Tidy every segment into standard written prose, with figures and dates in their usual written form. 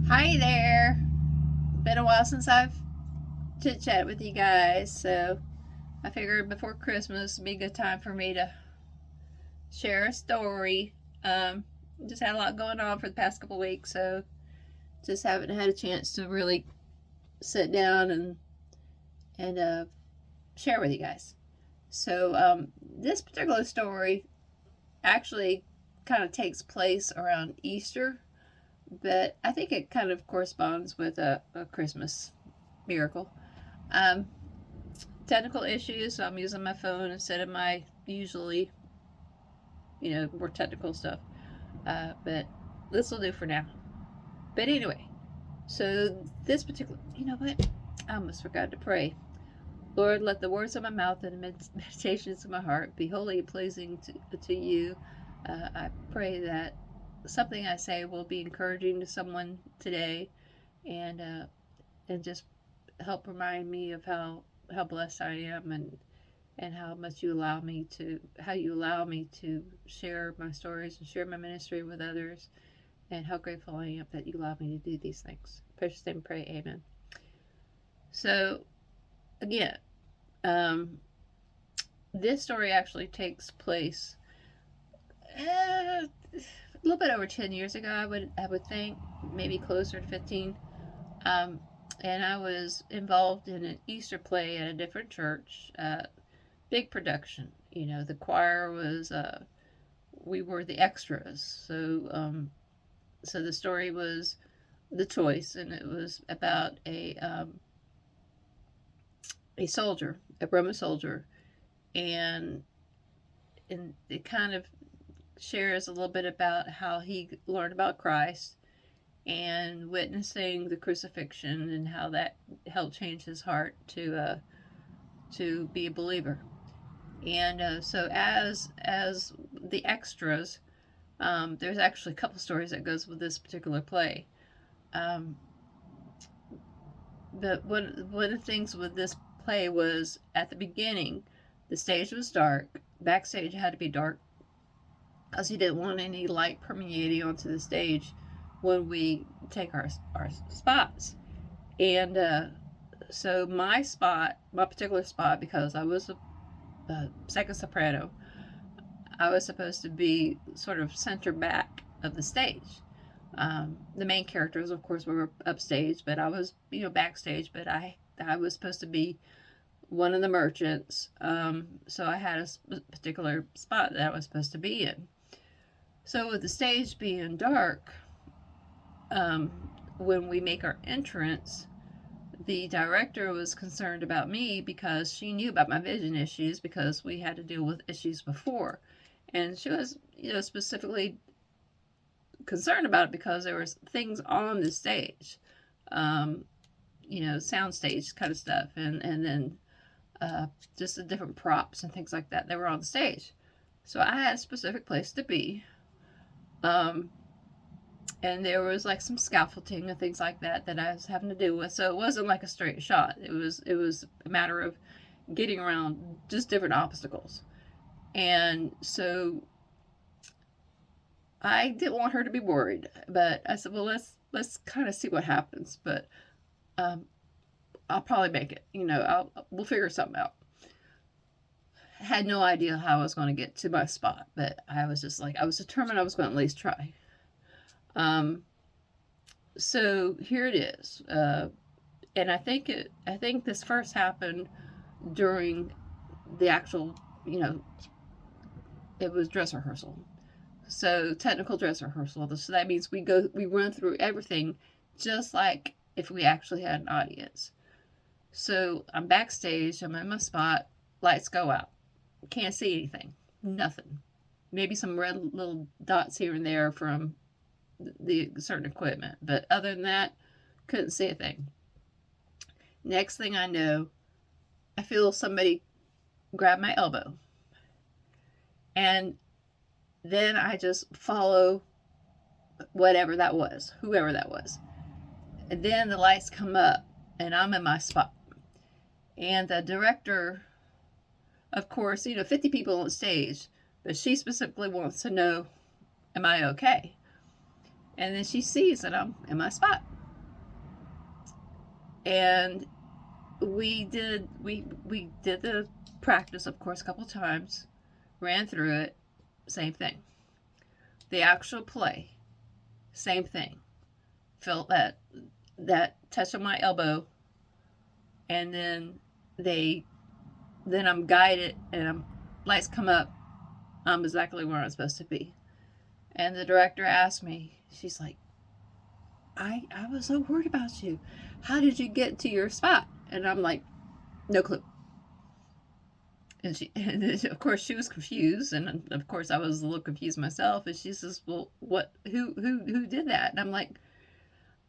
Hi there. Been a while since I've chit chat with you guys, so I figured before Christmas would be a good time for me to share a story. Um, just had a lot going on for the past couple weeks, so just haven't had a chance to really sit down and share with you guys. So this particular story actually kind of takes place around Easter, but I think it kind of corresponds with a Christmas miracle. Um, Technical issues, so I'm using my phone instead of my usually, more technical stuff. But this will do for now. But anyway, so this particular, you know what? I almost forgot to pray. Lord, let the words of my mouth and the meditations of my heart be wholly pleasing to you. I pray that something I say will be encouraging to someone today, and just help remind me of how blessed I am, and how you allow me to share my stories and share my ministry with others, and how grateful I am that you allow me to do these things. Precious name, pray, amen. So again, um, this story actually takes place a little bit over 10 years ago. I would think maybe closer to 15. Um, and I was involved in an Easter play at a different church. Big production. The choir was we were the extras. So the story was the choice, and it was about a soldier, a Roman soldier, and it kind of shares a little bit about how he learned about Christ and witnessing the crucifixion and how that helped change his heart to be a believer. And so as the extras, there's actually a couple stories that goes with this particular play. Um, but one of the things with this play was at the beginning, the stage was dark. Backstage had to be dark because he didn't want any light permeating onto the stage when we take our spots. And so my particular spot, because I was a second soprano, I was supposed to be sort of center back of the stage. The main characters, of course, were upstage, but I was, backstage. But I was supposed to be one of the merchants, so I had a particular spot that I was supposed to be in. So with the stage being dark, um, when we make our entrance, the director was concerned about me because she knew about my vision issues because we had to deal with issues before, and she was, specifically concerned about it because there was things on the stage, um, sound stage kind of stuff, and then just the different props and things like that were on the stage. So I had a specific place to be. Um, and there was like some scaffolding and things like that I was having to deal with. So it wasn't like a straight shot. It was a matter of getting around just different obstacles. And so I didn't want her to be worried, but I said, well, let's kind of see what happens. But um, I'll probably make it. We'll figure something out. I had no idea how I was going to get to my spot, but I was just like, I was determined I was going to at least try. Um, so here it is, and I think this first happened during the actual, it was dress rehearsal. So technical dress rehearsal. So that means we run through everything, just like if we actually had an audience. So I'm backstage. I'm in my spot. Lights go out. Can't see anything. Nothing. Maybe some red little dots here and there from the certain equipment, but other than that, couldn't see a thing. Next thing I know, I feel somebody grab my elbow, and then I just follow whatever that was, whoever that was. And then the lights come up, and I'm in my spot. And the director, of course, 50 people on stage, but she specifically wants to know, am I okay? And then she sees that I'm in my spot. And we did the practice, of course, a couple times, ran through it, same thing. The actual play, same thing. Felt that touch on my elbow, and they then I'm guided, and lights come up. I'm exactly where I'm supposed to be. And the director asked me, she's like, I was so worried about you. How did you get to your spot? And I'm like, no clue. And of course, she was confused, and of course, I was a little confused myself. And she says, "Well, what? Who did that?" And I'm like,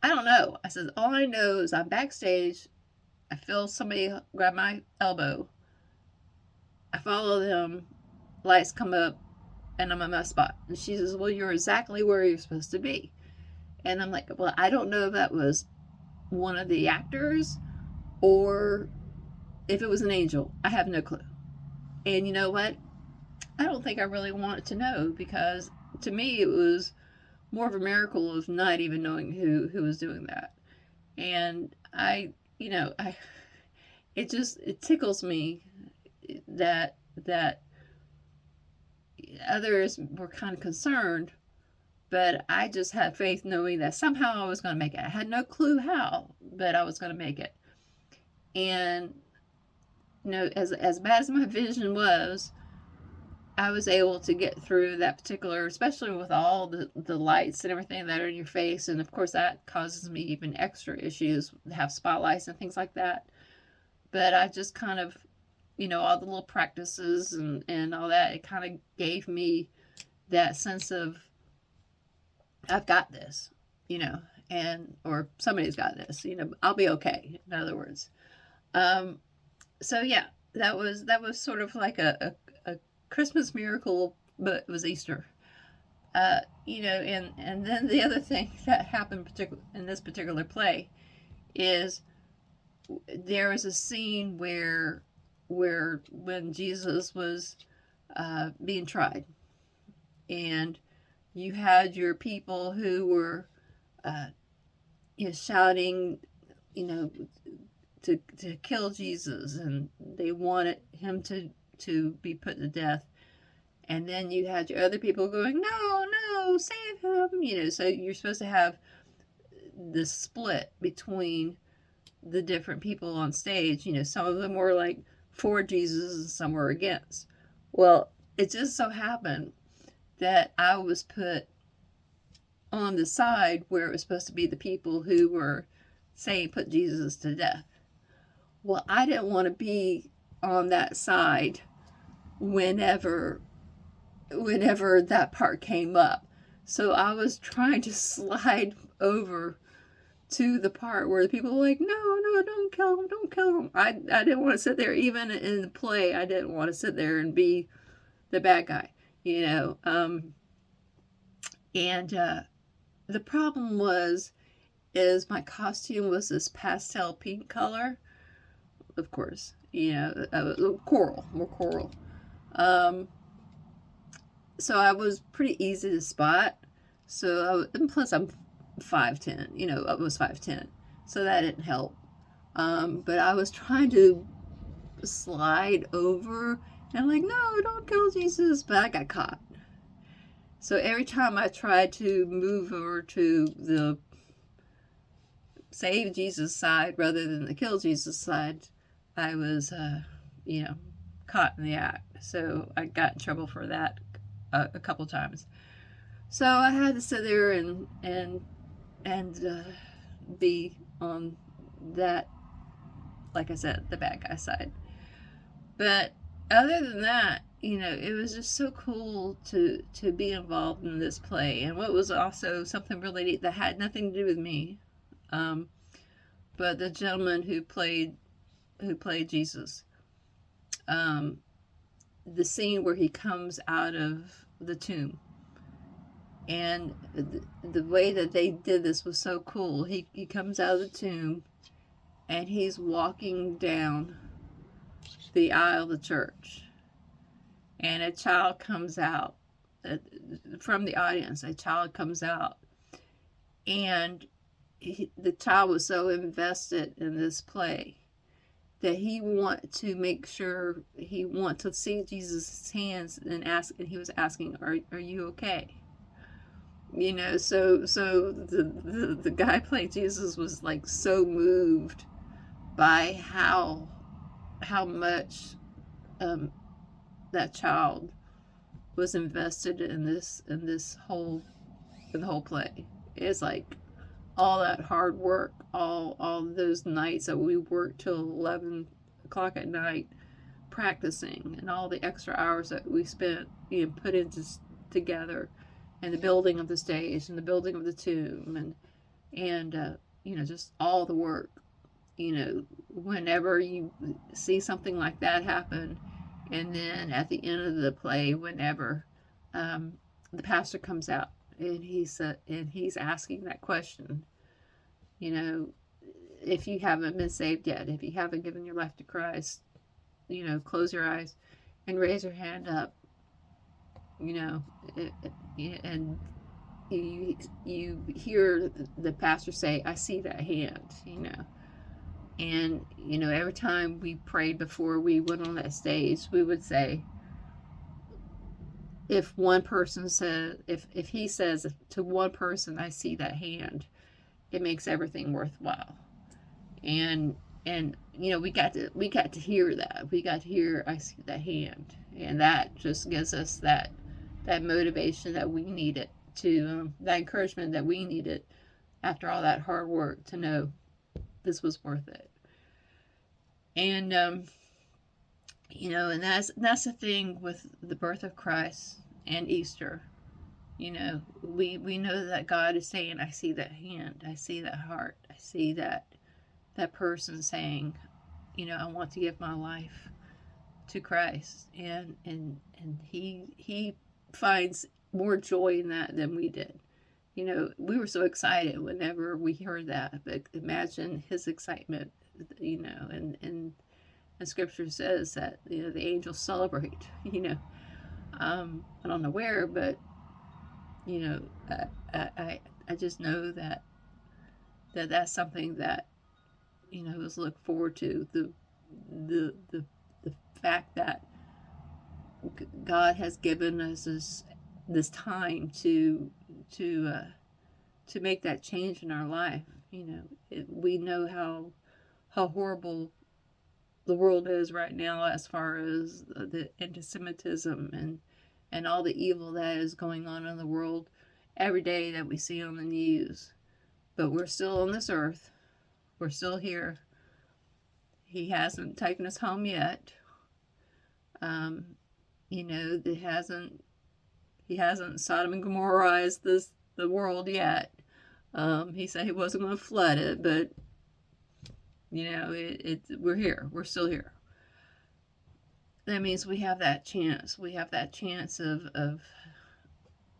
"I don't know." I said, "All I know is I'm backstage. I feel somebody grab my elbow. I follow them. Lights come up, and I'm in my spot." And she says, "Well, you're exactly where you're supposed to be." And I'm like, "Well, I don't know if that was one of the actors or if it was an angel. I have no clue." And you know what? I don't think I really wanted to know, because to me it was more of a miracle of not even knowing who was doing that. And I it tickles me that others were kind of concerned, but I just had faith knowing that somehow I was going to make it. I had no clue how, but I was going to make it. And as bad as my vision was, I was able to get through that particular, especially with all the lights and everything that are in your face. And of course, that causes me even extra issues, have spotlights and things like that. But I just kind of, all the little practices and all that, it kind of gave me that sense of, I've got this, or somebody's got this, I'll be okay, in other words. So yeah, that was sort of like a Christmas miracle, but it was Easter. And then the other thing that happened in this particular play is there was a scene where when Jesus was being tried, and you had your people who were shouting, to kill Jesus, and they wanted him to be put to death. And then you had your other people going, no, no, save him. So you're supposed to have this split between the different people on stage. Some of them were like for Jesus and some were against. Well, it just so happened that I was put on the side where it was supposed to be the people who were saying put Jesus to death. Well, I didn't want to be on that side whenever that part came up. So I was trying to slide over to the part where the people were like, no, no, don't kill him, don't kill him. I didn't want to sit there, even in the play, I didn't want to sit there and be the bad guy, and the problem is my costume was this pastel pink color, of course, coral, more coral. So I was pretty easy to spot. And plus I'm 5'10", I was 5'10", so that didn't help. But I was trying to slide over, and I'm like, no, don't kill Jesus, but I got caught. So every time I tried to move over to the save Jesus side rather than the kill Jesus side, I was, caught in the act. So I got in trouble for that a couple times. So I had to sit there and be on that, like I said, the bad guy side. But other than that, it was just so cool to be involved in this play. And what was also something really neat that had nothing to do with me, but the gentleman who played Jesus, the scene where he comes out of the tomb, and the way that they did this was so cool. He comes out of the tomb, and he's walking down the aisle of the church, and a child comes out from the audience. A child comes out, and the child was so invested in this play that he wanted to make sure, he wanted to see Jesus' hands and ask, and he was asking, are you okay? You know, so the guy playing Jesus was like so moved by how much that child was invested in the whole play. It's like all that hard work, all those nights that we worked till 11 o'clock at night practicing, and all the extra hours that we spent, you know, put into together, and the building of the stage and the building of the tomb, and you know, just all the work. You know, whenever you see something like that happen, and then at the end of the play, whenever the pastor comes out and he's asking that question, you know, if you haven't been saved yet, if you haven't given your life to Christ, you know, close your eyes and raise your hand up, you know, and you hear the pastor say, I see that hand, you know. And, you know, every time we prayed before we went on that stage, we would say, if one person says, if he says to one person, I see that hand, it makes everything worthwhile. And you know, we got to hear that. We got to hear, I see that hand. And that just gives us that motivation that we needed to, that encouragement that we needed after all that hard work, to know this was worth it. And you know, and that's the thing with the birth of Christ and Easter. You know, we know that God is saying, I see that hand, I see that heart, I see that person saying, you know, I want to give my life to Christ, and he finds more joy in that than we did. You know, we were so excited whenever we heard that, but imagine his excitement, you know, and scripture says that, you know, the angels celebrate, you know. I don't know where, but, you know, I just know that's something that, you know, is look forward to, the fact that God has given us this time to make that change in our life. You know, we know how horrible the world is right now, as far as the anti-Semitism and all the evil that is going on in the world every day that we see on the news. But we're still on this earth. We're still here. He hasn't taken us home yet. You know, he hasn't Sodom and Gomorrahized the world yet. He said he wasn't going to flood it, but, you know, we're here. We're still here. That means we have that chance. We have that chance of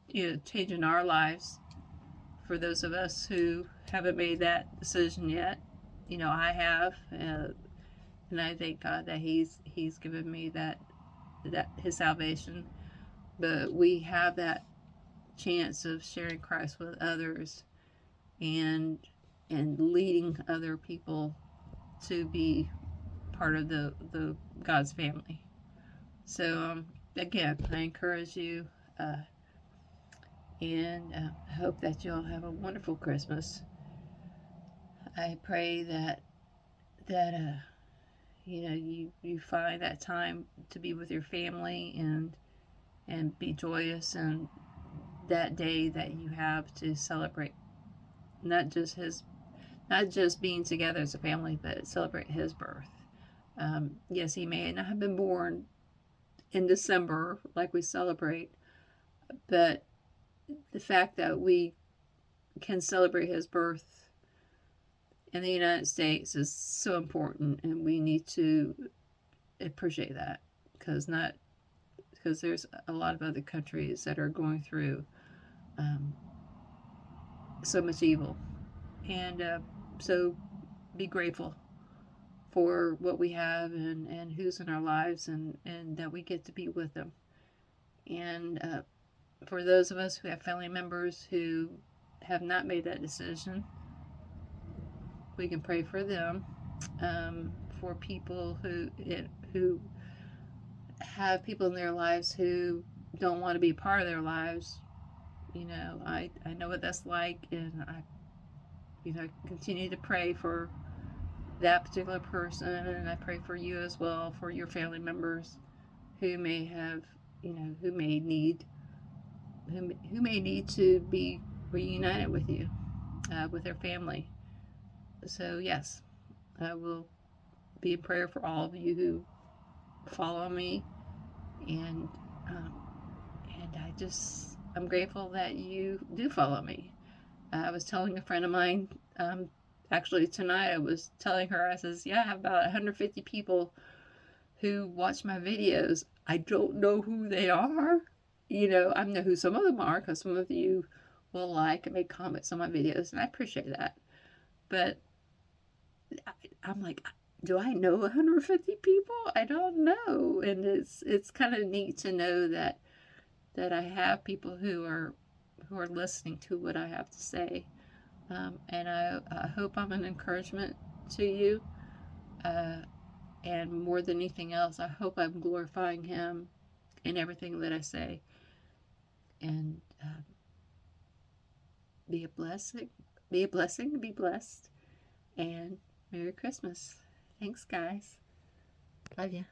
you know, changing our lives. For those of us who haven't made that decision yet, you know, I have, and I thank God that He's given me that His salvation. But we have that chance of sharing Christ with others, and leading other people to be part of the God's family. So again, I encourage you, and I hope that you'll have a wonderful Christmas. I pray that you know, you find that time to be with your family, and be joyous in that day that you have to celebrate not just being together as a family, but celebrate his birth. Yes, he may not have been born in December like we celebrate, but the fact that we can celebrate his birth in the United States is so important, and we need to appreciate that, because there's a lot of other countries that are going through so much evil. And so be grateful for what we have, and who's in our lives, and that we get to be with them. And for those of us who have family members who have not made that decision, we can pray for them, for people who have people in their lives who don't want to be part of their lives. You know, I know what that's like, and I, you know, continue to pray for that particular person, and I pray for you as well, for your family members who may have, you know, who may need to be reunited with you, with their family. So yes, I will be in prayer for all of you who follow me, and um, I'm grateful that you do follow me. I was telling a friend of mine, actually tonight, I was telling her, I says, yeah, I have about 150 people who watch my videos. I don't know who they are. You know, I know who some of them are because some of you will like and make comments on my videos, and I appreciate that. But I'm like, do I know 150 people? I don't know, and it's kind of neat to know that I have people who are listening to what I have to say, and I hope I'm an encouragement to you. Uh, and more than anything else, I hope I'm glorifying Him in everything that I say. And be a blessing, be a blessing, be blessed, and Merry Christmas. Thanks, guys. Love you.